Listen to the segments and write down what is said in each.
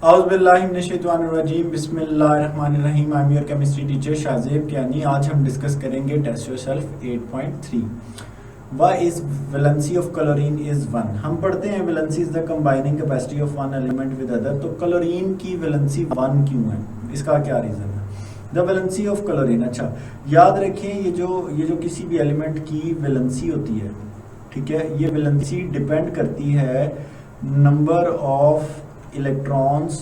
औज़ुबिल्लाहिमिनश्शैतानिर्रजीम बिस्मिल्लाहिर्रहमानिर्रहीम। I am your chemistry teacher Shahzeb Kiyani. आज हम डिस्कस करेंगे test yourself 8.3 why is valency of chlorine is 1। हम पढ़ते हैं valency is the combining capacity of one element with other. तो क्लोरीन की वैलेंसी 1 क्यों है, इसका क्या रीज़न है? द वैलेंसी ऑफ क्लोरीन, अच्छा याद रखें ये जो किसी भी एलिमेंट की वैलेंसी होती है, ठीक है, ये वैलेंसी डिपेंड करती है number of electrons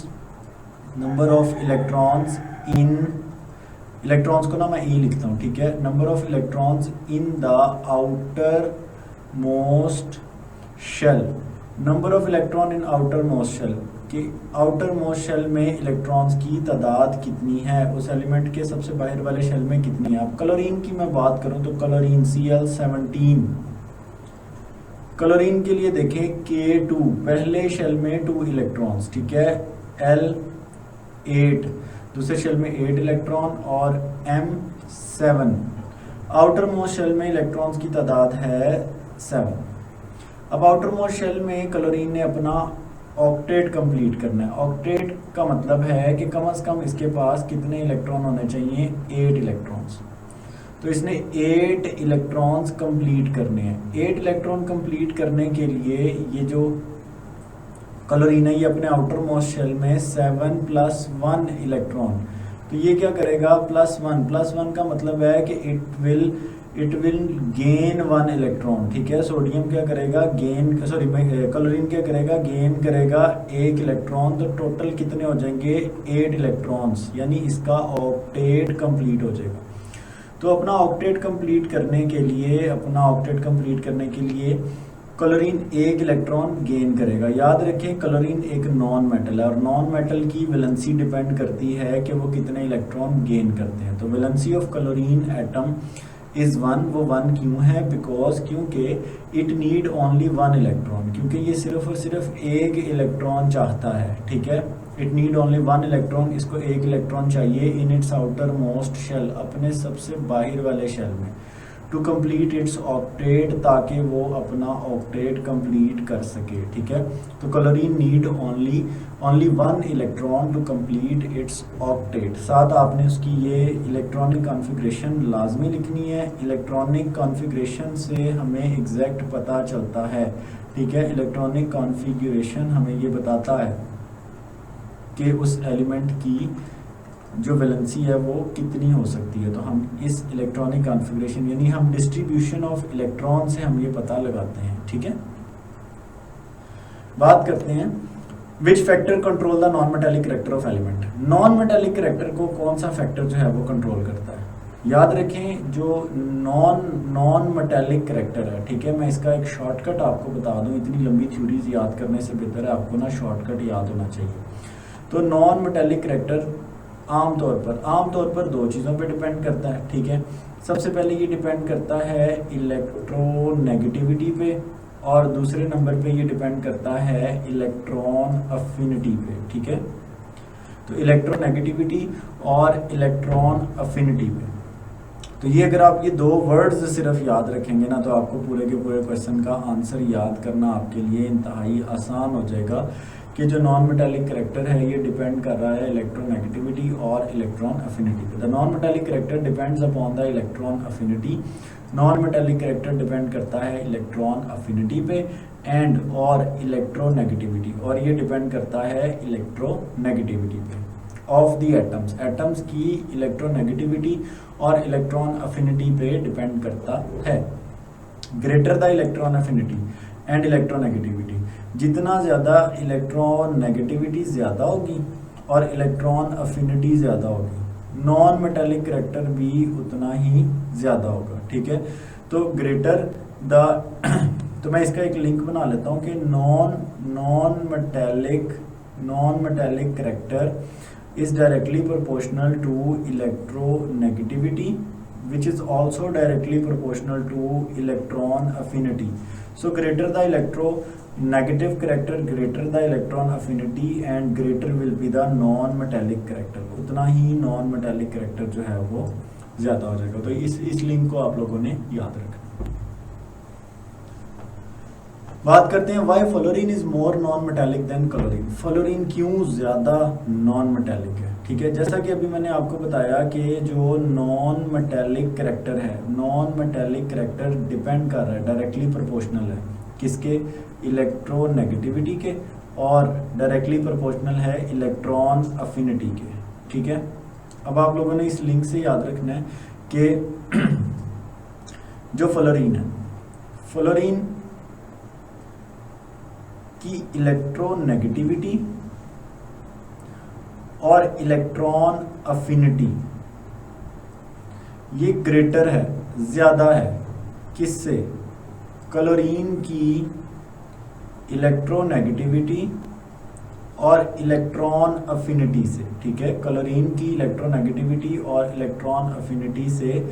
in, electrons को ना मैं ई लिखता हूँ, ठीक है, number of electrons in the outermost shell. Number of electron in outermost shell, कि आउटर मोस्ट शेल में इलेक्ट्रॉन्स की तादाद कितनी है, उस एलिमेंट के सबसे बाहर वाले शेल में कितनी है। अब क्लोरीन की मैं बात करूँ तो क्लोरीन Cl17, क्लोरीन के लिए देखें K2, पहले शेल में 2 इलेक्ट्रॉन्स, ठीक है, L8 दूसरे शेल में 8 इलेक्ट्रॉन और M7। आउटर मोस्ट शेल में इलेक्ट्रॉन्स की तादाद है 7। अब आउटर मोस्ट शेल में क्लोरीन ने अपना ऑक्टेट कंप्लीट करना है। ऑक्टेट का मतलब है कि कम से कम इसके पास कितने इलेक्ट्रॉन होने चाहिए, 8 इलेक्ट्रॉन्स। तो इसने 8 इलेक्ट्रॉन्स कंप्लीट करने हैं। 8 इलेक्ट्रॉन कंप्लीट करने के लिए ये जो क्लोरीन है ये अपने आउटर मोस्ट शेल में 7 + 1 इलेक्ट्रॉन, तो ये क्या करेगा, +1 का मतलब है कि इट विल गेन 1 इलेक्ट्रॉन, ठीक है। सोडियम क्या करेगा, क्लोरीन क्या करेगा, गेन करेगा 1 इलेक्ट्रॉन। तो टोटल कितने हो जाएंगे, 8 इलेक्ट्रॉन्स, यानी इसका ऑक्टेट कंप्लीट हो जाएगा। तो अपना ऑक्टेट कंप्लीट करने के लिए क्लोरीन 1 इलेक्ट्रॉन गेन करेगा। याद रखें क्लोरीन एक नॉन मेटल है और नॉन मेटल की वैलेंसी डिपेंड करती है कि वो कितने इलेक्ट्रॉन गेन करते हैं। तो valency of chlorine atom is 1। वो 1 क्यों है, क्योंकि इट नीड ओनली 1 इलेक्ट्रॉन, क्योंकि ये सिर्फ और सिर्फ 1 इलेक्ट्रॉन चाहता है, ठीक है। इट नीड ओनली 1 इलेक्ट्रॉन, इसको 1 इलेक्ट्रॉन चाहिए in its outermost shell, अपने सबसे बाहर वाले शेल में, टू कंप्लीट इट्स ऑक्टेट, ताकि वो अपना ऑक्टेट कंप्लीट कर सके, ठीक है। तो chlorine need only 1 electron to complete its octet. साथ आपने उसकी ये इलेक्ट्रॉनिक कॉन्फ़िगरेशन लाजमी लिखनी है। इलेक्ट्रॉनिक कॉन्फ़िगरेशन से हमें एग्जैक्ट पता चलता है, ठीक है। इलेक्ट्रॉनिक कॉन्फ़िगरेशन हमें ये बताता है कि उस एलिमेंट की जो वैलेंसी है वो कितनी हो सकती है। तो हम इस इलेक्ट्रॉनिक कॉन्फ़िगरेशन यानी हम डिस्ट्रीब्यूशन ऑफ इलेक्ट्रॉन से हम ये पता लगाते हैं, ठीक है। बात करते हैं which factor control the non metallic character of element. Non metallic character को कौन सा फैक्टर जो है वो कंट्रोल करता है। याद रखें जो नॉन मेटालिक कैरेक्टर है, ठीक है, मैं इसका एक शॉर्टकट आपको बता दूं, इतनी लंबी थ्योरीज याद करने से बेहतर है आपको ना शॉर्टकट याद होना चाहिए। तो नॉन मेटालिक कैरेक्टर आमतौर पर 2 चीज़ों पे डिपेंड करता है, ठीक है। सबसे पहले ये डिपेंड करता है इलेक्ट्रोनेगेटिविटी पे और दूसरे नंबर पे ये डिपेंड करता है इलेक्ट्रॉन अफिनिटी पे, ठीक है। तो इलेक्ट्रोनेगेटिविटी और इलेक्ट्रॉन अफिनिटी पे, तो ये अगर आप ये 2 वर्ड्स सिर्फ याद रखेंगे ना तो आपको पूरे के पूरे क्वेश्चन का आंसर याद करना आपके लिए इंतहाई आसान हो जाएगा कि जो नॉन मेटालिक कैरेक्टर है ये डिपेंड कर रहा है इलेक्ट्रोनेगेटिविटी और इलेक्ट्रॉन अफिनिटी पे। The non metallic character depends upon the electron affinity. Non metallic character depend करता है इलेक्ट्रॉन अफिनिटी पे एंड और इलेक्ट्रोनेगेटिविटी, और ये डिपेंड करता है इलेक्ट्रोनेगेटिविटी पे ऑफ द एटम्स की इलेक्ट्रोनेगेटिविटी और इलेक्ट्रॉन अफिनिटी पे डिपेंड करता है। Greater the electron affinity and electronegativity, जितना ज़्यादा इलेक्ट्रॉन नेगेटिविटी ज़्यादा होगी और इलेक्ट्रॉन अफिनिटी ज़्यादा होगी, नॉन मेटालिक कैरेक्टर भी उतना ही ज़्यादा होगा, ठीक है। तो ग्रेटर द तो मैं इसका एक लिंक बना लेता हूँ कि non metallic character is directly proportional to electronegativity which is also directly proportional to electron affinity. So greater the electronegative character, greater the electron affinity and greater will be the non-metallic character, उतना ही non-metallic character जो है वो ज़्यादा हो जाएगा। तो इस link को आप लोगों ने याद रखना। बात करते हैं why fluorine is more non metallic than chlorine. Fluorine क्यों ज़्यादा नॉन मेटेलिक है? ठीक है, जैसा कि अभी मैंने आपको बताया कि जो नॉन मेटेलिक करैक्टर है, नॉन मेटेलिक करैक्टर डिपेंड कर रहा है, डायरेक्टली प्रोपोर्शनल है किसके? इलेक्ट्रोनेगेटिविटी के, और डायरेक्टली प्रोपोर्शनल है इलेक्ट्रॉन अफिनिटी के। ठीक है, अब आप लोगों ने इस लिंक से याद रखना है कि जो फ्लोरीन है, फ्लोरीन की इलेक्ट्रोनेगेटिविटी और इलेक्ट्रॉन अफिनिटी ये ग्रेटर है, ज़्यादा है किससे? क्लोरीन की इलेक्ट्रोनेगेटिविटी और इलेक्ट्रॉन अफिनिटी से। ठीक है, क्लोरीन की इलेक्ट्रोनेगेटिविटी और इलेक्ट्रॉन अफिनिटी से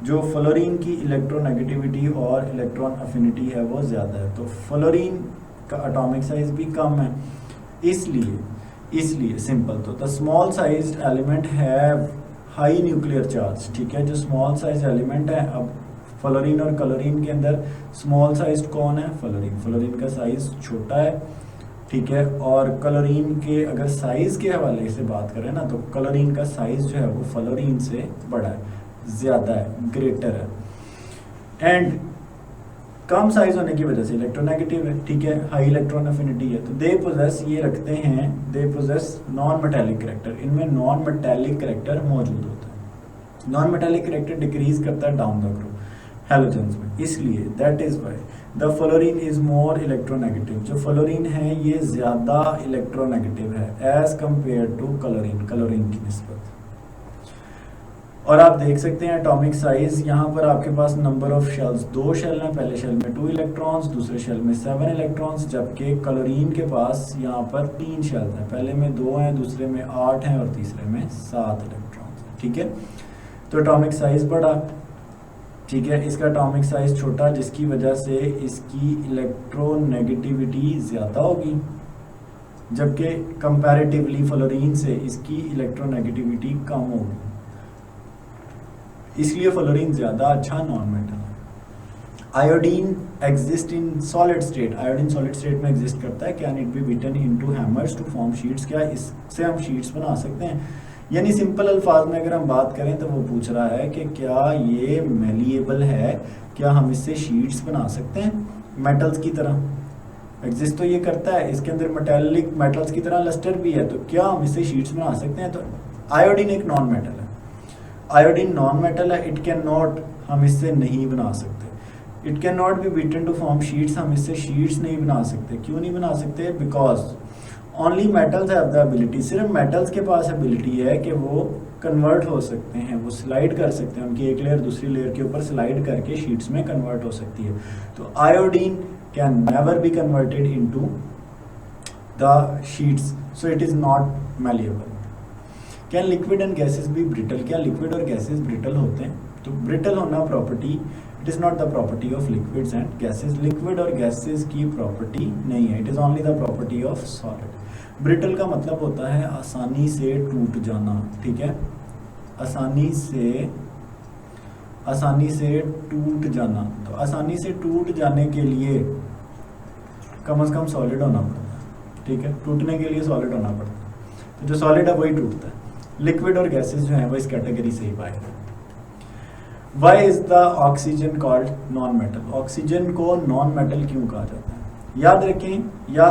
जो फ्लोरीन की इलेक्ट्रोनेगेटिविटी और इलेक्ट्रॉन अफिनिटी है वो ज़्यादा है, तो फ्लोरीन का एटॉमिक साइज भी कम है। इसलिए सिंपल, तो the small sized element have high nuclear charge. ठीक है, जो स्मॉल साइज एलिमेंट है, अब फ्लोरीन और क्लोरीन के अंदर स्मॉल साइज कौन है? फ्लोरीन। फ्लोरीन का साइज छोटा है, ठीक है, और क्लोरीन के अगर साइज के हवाले से बात करें ना, तो क्लोरीन का साइज जो है वो फ्लोरीन से बड़ा है, ज़्यादा है, ग्रेटर है। एंड कम साइज होने की वजह से इलेक्ट्रोनेगेटिव है। ठीक है, हाई इलेक्ट्रॉन अफिनिटी है, तो दे पोजेस, ये रखते हैं, they possess non metallic character. इनमें नॉन मेटेलिक करैक्टर मौजूद होता है। नॉन मेटेलिक करैक्टर डिक्रीज करता है डाउन द ग्रुप हैलोजेंस में, इसलिए that is why the fluorine is more electronegative. जो फ्लोरीन है ये ज़्यादा इलेक्ट्रोनेगेटिव है as compare to chlorine, chlorine की निस्बत। और आप देख सकते हैं एटॉमिक साइज, यहाँ पर आपके पास नंबर ऑफ शेल्स, 2 शेल हैं, पहले शेल में 2 इलेक्ट्रॉन्स, दूसरे शेल में 7 इलेक्ट्रॉन्स, जबकि क्लोरीन के पास यहाँ पर 3 शेल्स हैं, पहले में 2 हैं, दूसरे में 8 हैं और तीसरे में 7 इलेक्ट्रॉन्स हैं। ठीक है, तो एटॉमिक साइज बड़ा, ठीक है, इसका एटॉमिक साइज छोटा, जिसकी वजह से इसकी इलेक्ट्रोनेगेटिविटी ज़्यादा होगी, जबकि कंपैरेटिवली फ्लोरीन से इसकी इलेक्ट्रोनेगेटिविटी कम होगी, इसलिए फ्लोरीन ज़्यादा अच्छा नॉन मेटल है। Iodine exist in solid state, iodine solid state में एग्जिस्ट करता है। Can it be beaten into hammers to form sheets, क्या इससे हम शीट्स बना सकते हैं? यानी सिंपल अल्फाज में अगर हम बात करें तो वो पूछ रहा है कि क्या ये मेलिएबल है, क्या हम इससे शीट्स बना सकते हैं मेटल्स की तरह? एग्जिस्ट तो ये करता है, इसके अंदर मेटेलिक मेटल्स की तरह लस्टर भी है, तो क्या हम इससे शीट्स बना सकते हैं? तो आयोडीन एक नॉन मेटल है, आयोडीन नॉन मेटल है, इट कैन नॉट, हम इससे नहीं बना सकते। It can not be beaten to form sheets, हम इससे शीट्स नहीं बना सकते। क्यों नहीं बना सकते? Because only metals have the ability, सिर्फ मेटल्स के पास एबिलिटी है कि वो कन्वर्ट हो सकते हैं, वो स्लाइड कर सकते हैं, उनकी एक लेयर दूसरी लेयर के ऊपर स्लाइड करके शीट्स में कन्वर्ट हो सकती है। तो iodine can never be converted into the sheets, so it is not malleable. Can liquid and gases be brittle, क्या लिक्विड और गैसेस ब्रिटल होते हैं? तो ब्रिटल होना property, it is not the property of liquids and gases, liquid और gases की property नहीं है, it is only the property of solid. Brittle का मतलब होता है आसानी से टूट जाना, ठीक है, आसानी से टूट जाना। तो आसानी से टूट जाने के लिए कम से कम सॉलिड होना पड़ता है, ठीक है, टूटने के लिए सॉलिड होना पड़ता है, तो जो सॉलिड है वही टूटता है। लिक्विड और गैसेस जो हैं वो इस कैटेगरी से ही बाहर है। Why is the oxygen called non metal, oxygen को नॉन मेटल क्यों कहा जाता है? याद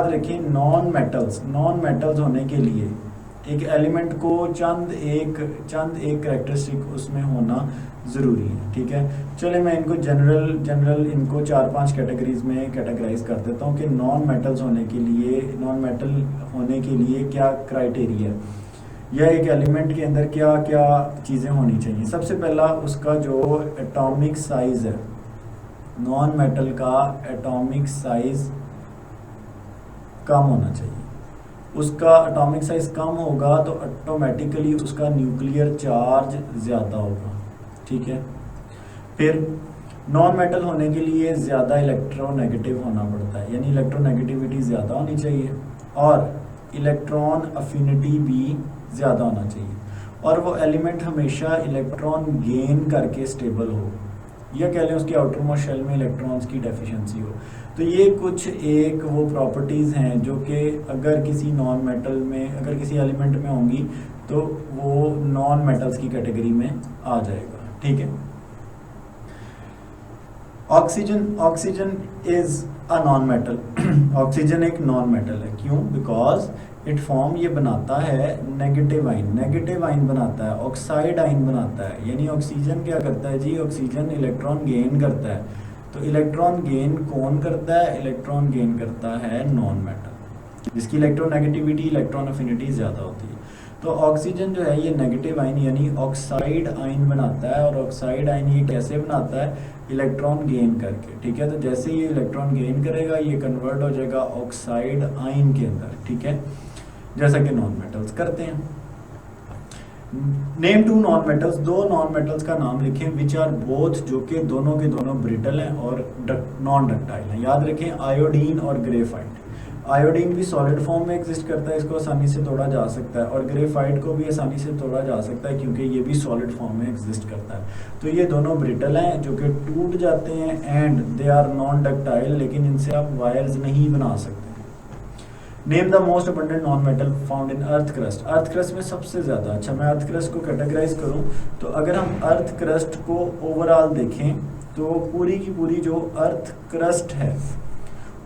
रखें नॉन मेटल्स होने के लिए एक एलिमेंट को चंद एक कैरेक्टरिस्टिक उसमें होना ज़रूरी है, ठीक है। चले मैं इनको जनरल इनको 4-5 कैटेगरीज में कैटेगराइज कर देता हूँ कि नॉन मेटल होने के लिए क्या क्राइटेरिया है या एक एलिमेंट के अंदर क्या क्या चीज़ें होनी चाहिए। सबसे पहला उसका जो एटॉमिक साइज है, नॉन मेटल का एटॉमिक साइज कम होना चाहिए। उसका एटॉमिक साइज कम होगा तो ऑटोमेटिकली उसका न्यूक्लियर चार्ज ज़्यादा होगा, ठीक है। फिर नॉन मेटल होने के लिए ज़्यादा इलेक्ट्रोनेगेटिव होना पड़ता है, यानी इलेक्ट्रोनेगेटिविटी ज़्यादा होनी चाहिए और इलेक्ट्रॉन अफिनिटी भी ज़्यादा होना चाहिए, और वो एलिमेंट हमेशा इलेक्ट्रॉन गेन करके स्टेबल हो, या कह लें उसके आउटर मोस्ट शेल में इलेक्ट्रॉन्स की डेफिशिएंसी हो। तो ये कुछ एक वो प्रॉपर्टीज़ हैं जो कि अगर किसी नॉन मेटल में, अगर किसी एलिमेंट में होंगी तो वो नॉन मेटल्स की कैटेगरी में आ जाएगा, ठीक है। Oxygen is a non metal. Oxygen एक नॉन मेटल है, क्यों? बिकॉज इट फॉर्म, ये बनाता है नेगेटिव आइन बनाता है, ऑक्साइड आइन बनाता है। यानी ऑक्सीजन क्या करता है जी? ऑक्सीजन इलेक्ट्रॉन गेन करता है। तो इलेक्ट्रॉन गेन कौन करता है? इलेक्ट्रॉन गेन करता है नॉन मेटल, जिसकी इलेक्ट्रोनेगेटिविटी, इलेक्ट्रॉन अफिनिटी ज़्यादा होती है। तो ऑक्सीजन जो है ये नेगेटिव आइन यानी ऑक्साइड आइन बनाता है। और ऑक्साइड आइन ये कैसे बनाता है? इलेक्ट्रॉन गेन करके, ठीक है। तो जैसे ये इलेक्ट्रॉन गेन करेगा ये कन्वर्ट हो जाएगा ऑक्साइड आइन के अंदर, ठीक है, जैसा कि नॉन मेटल्स करते हैं। नेम टू नॉन मेटल्स, दो नॉन मेटल्स का नाम लिखें विच आर बोथ, जो कि दोनों के दोनों ब्रिटल हैं और नॉन डक्टाइल हैं। याद रखें आयोडीन और ग्रेफाइट। आयोडीन भी सॉलिड फॉर्म में एग्जिस्ट करता है, इसको आसानी से तोड़ा जा सकता है, और ग्रेफाइट को भी आसानी से तोड़ा जा सकता है क्योंकि ये भी सॉलिड फॉर्म में एग्जिस्ट करता है। तो ये दोनों ब्रिटल हैं जो कि टूट जाते हैं and they are non ductile, लेकिन इनसे आप वायर्स नहीं बना सकते। Name the most abundant non metal found in earth crust. Earth crust में सबसे ज़्यादा, अच्छा मैं अर्थ क्रस्ट को कैटेगराइज करूँ तो अगर हम अर्थ क्रस्ट को ओवरऑल देखें तो पूरी की पूरी जो अर्थ क्रस्ट है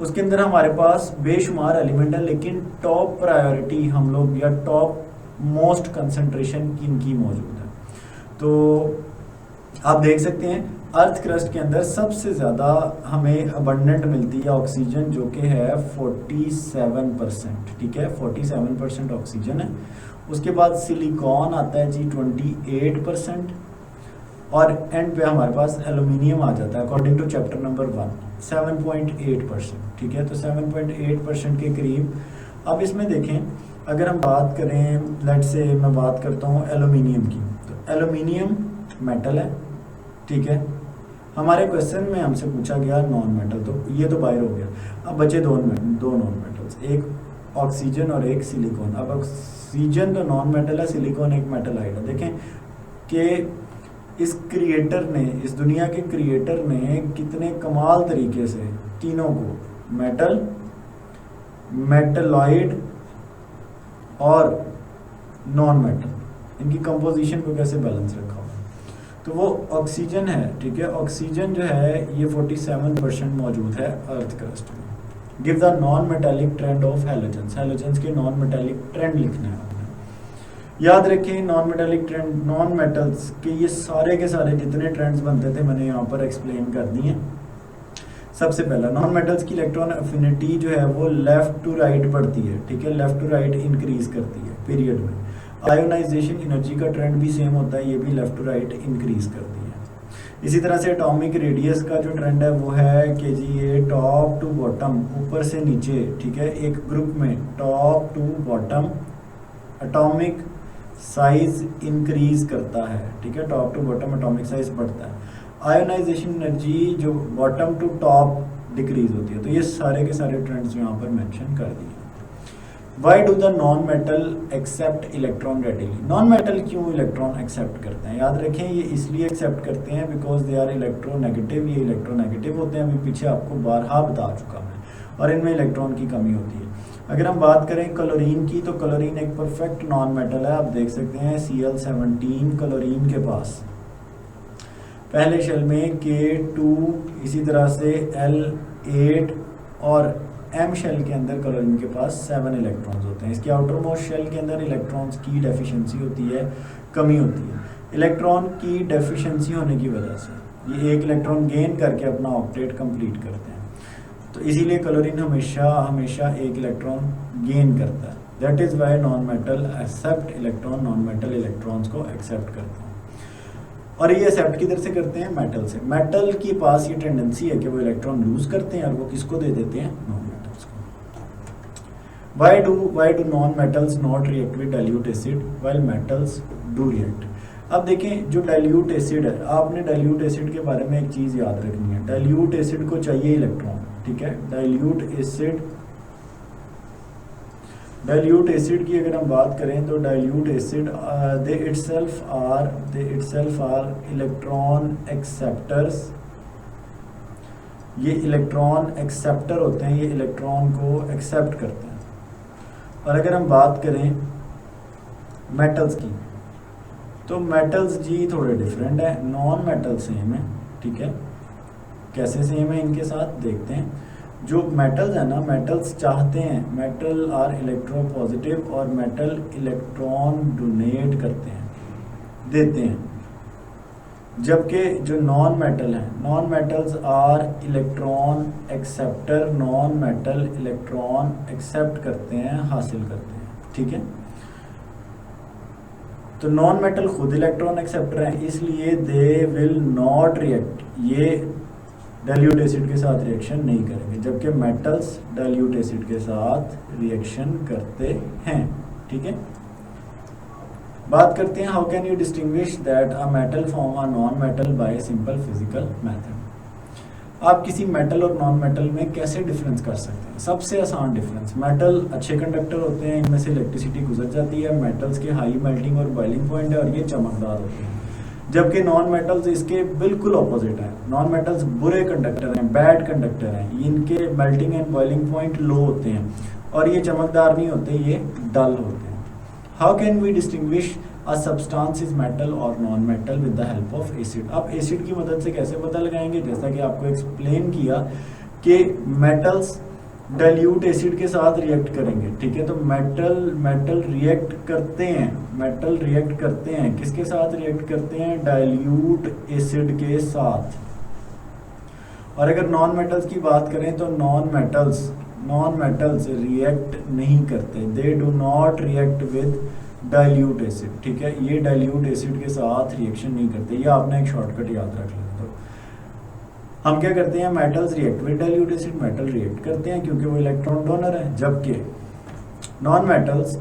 उसके अंदर हमारे पास बेशुमार एलिमेंट है, लेकिन टॉप प्रायोरिटी हम लोग या टॉप मोस्ट कंसंट्रेशन किनकी मौजूद है। तो आप देख सकते हैं अर्थ क्रस्ट के अंदर सबसे ज़्यादा हमें अबंडेंट मिलती है ऑक्सीजन, जो कि है 47%, ठीक है, 47% ऑक्सीजन है। उसके बाद सिलिकॉन आता है जी 28%, और एंड पे हमारे पास एल्यूमिनियम आ जाता है अकॉर्डिंग टू चैप्टर नंबर 1 7.8%, ठीक है। तो 7.8% के करीब। अब इसमें देखें अगर हम बात करें, लेट्स से मैं बात करता हूँ एल्यूमिनियम की, तो एल्यूमिनियम मेटल है, ठीक है। हमारे क्वेश्चन में हमसे पूछा गया नॉन मेटल, तो ये तो बाहर हो गया। अब बचे दो नॉन मेटल्स, एक ऑक्सीजन और एक सिलिकॉन। अब ऑक्सीजन तो नॉन मेटल है, सिलिकॉन एक मेटल हाइड है। देखें कि इस क्रिएटर ने, इस दुनिया के क्रिएटर ने कितने कमाल तरीके से तीनों को मेटल, मेटलॉइड और नॉन मेटल, इनकी कंपोजिशन को कैसे बैलेंस रखा हुआ। तो वो ऑक्सीजन है, ठीक है। ऑक्सीजन जो है ये 47% मौजूद है अर्थ क्रस्ट में। Give the non metallic trend of halogens. Halogens के नॉन मेटेलिक ट्रेंड लिखना है आपने। याद रखें non metallic trend, non metals के ये सारे के सारे जितने ट्रेंड्स बनते थे मैंने यहाँ पर एक्सप्लेन कर दिए। सबसे पहला नॉन मेटल्स की इलेक्ट्रॉन अफिनिटी जो है वो लेफ्ट टू राइट बढ़ती है, ठीक है, लेफ्ट टू राइट इंक्रीज करती है पीरियड में। आयोनाइजेशन एनर्जी का ट्रेंड भी सेम होता है, ये भी लेफ्ट टू राइट इंक्रीज करती है। इसी तरह से एटॉमिक रेडियस का जो ट्रेंड है वो है कि जी ये टॉप टू बॉटम, ऊपर से नीचे, ठीक है, एक ग्रुप में top to bottom atomic size increase करता है, ठीक है, top to bottom atomic size बढ़ता है। आयोनाइजेशन एनर्जी जो बॉटम टू टॉप डिक्रीज होती है। तो ये सारे के सारे ट्रेंड्स यहाँ पर मेंशन कर दिए। Why do the non-metal accept electron readily? Non-metal क्यों इलेक्ट्रॉन एक्सेप्ट करते हैं? याद रखें ये इसलिए एक्सेप्ट करते हैं बिकॉज दे आर इलेक्ट्रोनेगेटिव। ये इलेक्ट्रोनेगेटिव होते हैं, अभी पीछे आपको बारहा बता चुका मैं, और इनमें इलेक्ट्रॉन की कमी होती है। अगर हम बात करें क्लोरीन की, तो क्लोरीन एक परफेक्ट नॉन मेटल है। आप देख सकते हैं Cl17 क्लोरीन के पास पहले शेल में K2, इसी तरह से L8 और M शेल के अंदर क्लोरीन के पास 7 इलेक्ट्रॉन्स होते हैं। इसके आउटर मोस्ट शेल के अंदर इलेक्ट्रॉन्स की डेफिशिएंसी होती है, कमी होती है। इलेक्ट्रॉन की डेफिशिएंसी होने की वजह से ये एक इलेक्ट्रॉन गेन करके अपना ऑक्टेट कंप्लीट करते हैं। तो इसीलिए क्लोरीन हमेशा एक इलेक्ट्रॉन गेन करता है। That is why non metal accept electron, non metal electrons को एक्सेप्ट करते हैं। और ये एक्सेप्ट किधर से करते हैं? मेटल से। मेटल के पास ये टेंडेंसी है कि वो इलेक्ट्रॉन लूज करते हैं, और वो किसको दे देते हैं? नॉन मेटल्स को। Why do non-metals not react with dilute acid while metals do react? अब देखें जो डाइल्यूट एसिड है, आपने डाइल्यूट एसिड के बारे में एक चीज़ याद रखनी है। डाइल्यूट एसिड को चाहिए इलेक्ट्रॉन, ठीक है। डाइल्यूट एसिड की अगर हम बात करें तो dilute acid they itself are electron acceptors ये इलेक्ट्रॉन एक्सेप्टर होते हैं, ये इलेक्ट्रॉन को एक्सेप्ट करते हैं। और अगर हम बात करें मेटल्स की, तो मेटल्स जी थोड़े डिफरेंट है, नॉन मेटल सेम है, ठीक है। कैसे सेम है इनके साथ देखते हैं। जो मेटल्स है ना, मेटल्स चाहते हैं, मेटल आर इलेक्ट्रोपॉजिटिव और मेटल इलेक्ट्रॉन डोनेट करते हैं, देते हैं। जबकि जो नॉन मेटल है, non metals are electron acceptor, non metal electron accept करते हैं, हासिल करते हैं, ठीक है। तो नॉन मेटल खुद इलेक्ट्रॉन एक्सेप्टर हैं, इसलिए दे विल नॉट रिएक्ट, ये डाइल्यूट एसिड के साथ रिएक्शन नहीं करेंगे, जबकि मेटल्स डाइल्यूट एसिड के साथ रिएक्शन करते हैं, ठीक है। बात करते हैं how can you distinguish that a metal from a non metal by simple physical method. आप किसी मेटल और नॉन मेटल में कैसे डिफरेंस कर सकते हैं? सबसे आसान डिफरेंस, मेटल अच्छे कंडक्टर होते हैं, इनमें से इलेक्ट्रिसिटी गुजर जाती है, मेटल्स के हाई मेल्टिंग और बॉइलिंग पॉइंट है और ये चमकदार होते हैं। जबकि नॉन मेटल्स इसके बिल्कुल ऑपोजिट हैं, नॉन मेटल्स बुरे कंडक्टर हैं, बैड कंडक्टर हैं, इनके मेल्टिंग एंड बॉइलिंग पॉइंट लो होते हैं और ये चमकदार नहीं होते, ये डल होते हैं। How can we distinguish a substance is metal और non metal with the help of acid. आप एसिड की मदद से कैसे पता लगाएंगे? जैसा कि आपको एक्सप्लेन किया कि मेटल्स डाइल्यूट एसिड के साथ रिएक्ट करेंगे, ठीक है। तो मेटल रिएक्ट करते हैं, मेटल रिएक्ट करते हैं, किसके साथ रिएक्ट करते हैं? डाइल्यूट एसिड के साथ। और अगर नॉन मेटल्स की बात करें तो नॉन मेटल्स रिएक्ट नहीं करते, they do not react with dilute acid, ठीक है। ये डाइल्यूट एसिड के साथ रिएक्शन नहीं करते, ये आपने एक शॉर्टकट याद रख लें। तो हम क्या करते हैं? Metals react with dilute acid, metal react करते हैं क्योंकि वो इलेक्ट्रॉन डोनर है, जबकि non metals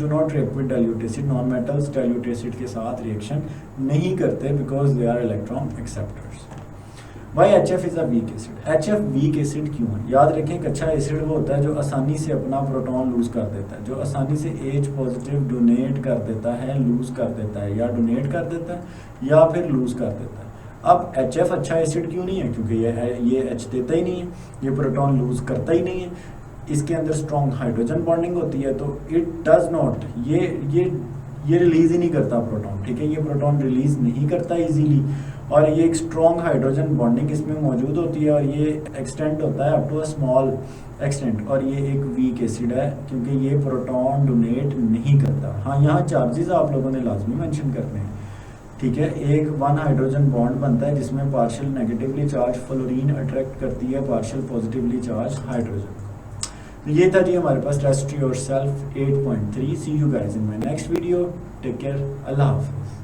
do not react with dilute acid, non metals dilute acid के साथ रिएक्शन नहीं करते because they are electron acceptors. Why HF is a weak acid. HF weak acid क्यों है? याद रखें, एक अच्छा एसिड वो होता है जो आसानी से अपना प्रोटॉन लूज कर देता है, जो आसानी से H पॉजिटिव डोनेट कर देता है, लूज कर देता है, या डोनेट कर देता है या फिर लूज कर देता है। अब HF अच्छा एसिड क्यों नहीं है? क्योंकि ये H देता ही नहीं है, ये प्रोटॉन लूज करता ही नहीं है, इसके अंदर स्ट्रॉन्ग हाइड्रोजन बॉन्डिंग होती है, तो इट डज नॉट, ये रिलीज ही नहीं करता प्रोटॉन, ठीक है। ये प्रोटॉन रिलीज नहीं करता इजीली, और ये एक स्ट्रॉन्ग हाइड्रोजन बॉन्डिंग इसमें मौजूद होती है और ये एक्सटेंड होता है up to a small extent, और ये एक वीक एसिड है क्योंकि ये प्रोटॉन डोनेट नहीं करता। हाँ, यहाँ चार्जेस आप लोगों ने लाजमी मेंशन करने हैं, ठीक है। एक 1 हाइड्रोजन बॉन्ड बनता है जिसमें partial negatively charge fluorine attract करती है पार्शियल पॉजिटिवली चार्ज हाइड्रोजन। तो ये था जी हमारे पास test yourself 8.3। See you guys in my next video, take care, अल्लाह हाफिज़।